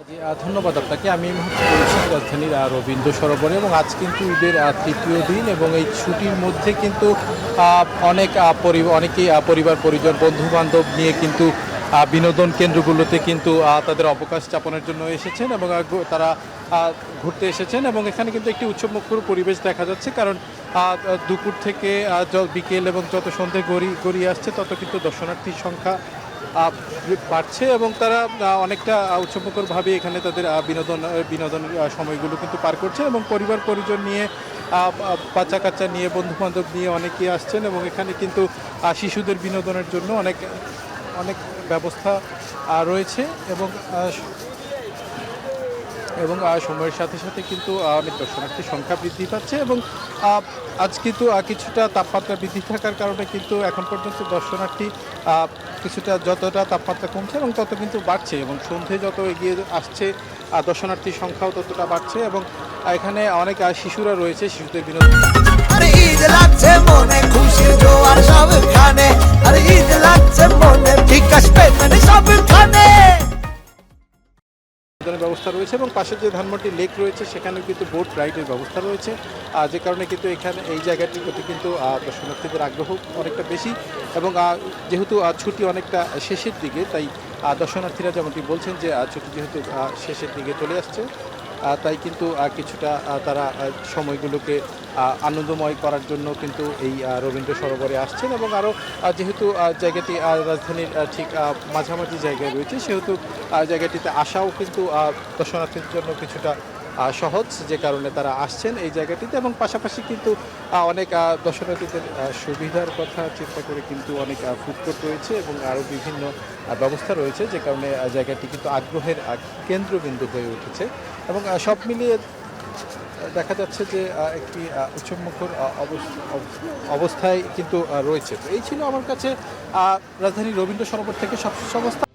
জি, ধন্যবাদ আপনাকে। আমি এই মুহূর্তে রয়েছি রাজধানীর রবীন্দ্র সরোবরে এবং আজ কিন্তু ঈদের তৃতীয় দিন এবং এই ছুটির মধ্যে কিন্তু অনেক অনেকেই পরিবার পরিজন বন্ধু-বান্ধব নিয়ে কিন্তু বিনোদন কেন্দ্রগুলোতে কিন্তু তাদের অবকাশ যাপনের জন্য এসেছেন এবং তারা ঘুরতে এসেছেন এবং এখানে কিন্তু একটি উৎসবমুখর পরিবেশ দেখা যাচ্ছে। কারণ দুপুর থেকে বিকেল এবং যত সন্ধ্যে গড়িয়ে আসছে তত কিন্তু দর্শনার্থীর সংখ্যা আ বাড়ছে এবং তারা অনেকটা উৎসবমুখরভাবে এখানে তাদের বিনোদন সময়গুলো কিন্তু পার করছে এবং পরিবার পরিজন নিয়ে বাচ্চা-কাচ্চা নিয়ে বন্ধু-বান্ধব নিয়ে অনেকেই আসছেন এবং এখানে কিন্তু শিশুদের বিনোদনের জন্য অনেক অনেক ব্যবস্থা রয়েছে এবং সময়ের সাথে সাথে কিন্তু অনেক দর্শনার্থীর সংখ্যা বৃদ্ধি পাচ্ছে এবং আজ কিন্তু কিছুটা তাপমাত্রা বৃদ্ধি থাকার কারণে কিন্তু এখন পর্যন্ত দর্শনার্থী কিছুটা যতটা তাপমাত্রা কমছে এবং তত কিন্তু বাড়ছে এবং সন্ধে যত এগিয়ে আসছে দর্শনার্থীর সংখ্যাও ততটা বাড়ছে এবং এখানে অনেক শিশুরা রয়েছে, শিশুদের বিনোদন আরে ঈদ লাগছে মনে খুশির জোয়ার সবখানে, আরে ঈদ লাগছে মনে বিকাশ পেমেন্ট সবখানে। ব্যবস্থা রয়েছে এবং পাশে যে ধানমন্ডি লেক রয়েছে সেখানে কিন্তু বোট রাইডের ব্যবস্থা রয়েছে, যে কারণে কিন্তু এখানে এই জায়গাটির প্রতি কিন্তু দর্শনার্থীদের আগ্রহ অনেকটা বেশি এবং যেহেতু ছুটি অনেকটা শেষের দিকে তাই দর্শনার্থীরা যেমনটি বলছেন যে ছুটি যেহেতু শেষের দিকে চলে আসছে তাই কিন্তু কিছুটা তারা সময়গুলোকে আনন্দময় করার জন্য কিন্তু এই রবীন্দ্র সরোবরে আসছেন এবং আরও যেহেতু জায়গাটি রাজধানীর ঠিক মাঝামাঝি জায়গায় রয়েছে সেহেতু জায়গাটিতে আসাও কিন্তু দর্শনার্থীদের জন্য কিছুটা সহজ, যে কারণে তারা আসছেন এই জায়গাটিতে এবং পাশাপাশি কিন্তু অনেক দর্শনার্থীদের সুবিধার কথা চিন্তা করে কিন্তু অনেক ফুড কোর্ট রয়েছে এবং আরও বিভিন্ন ব্যবস্থা রয়েছে, যে কারণে জায়গাটি কিন্তু আগ্রহের কেন্দ্রবিন্দু হয়ে উঠেছে এবং সব মিলিয়ে দেখা যাচ্ছে যে একটি উৎসবমুখর অবস্থায় কিন্তু রয়েছে। তো এই ছিল আমার কাছে রাজধানী রবীন্দ্র সরোবর থেকে সব অবস্থা।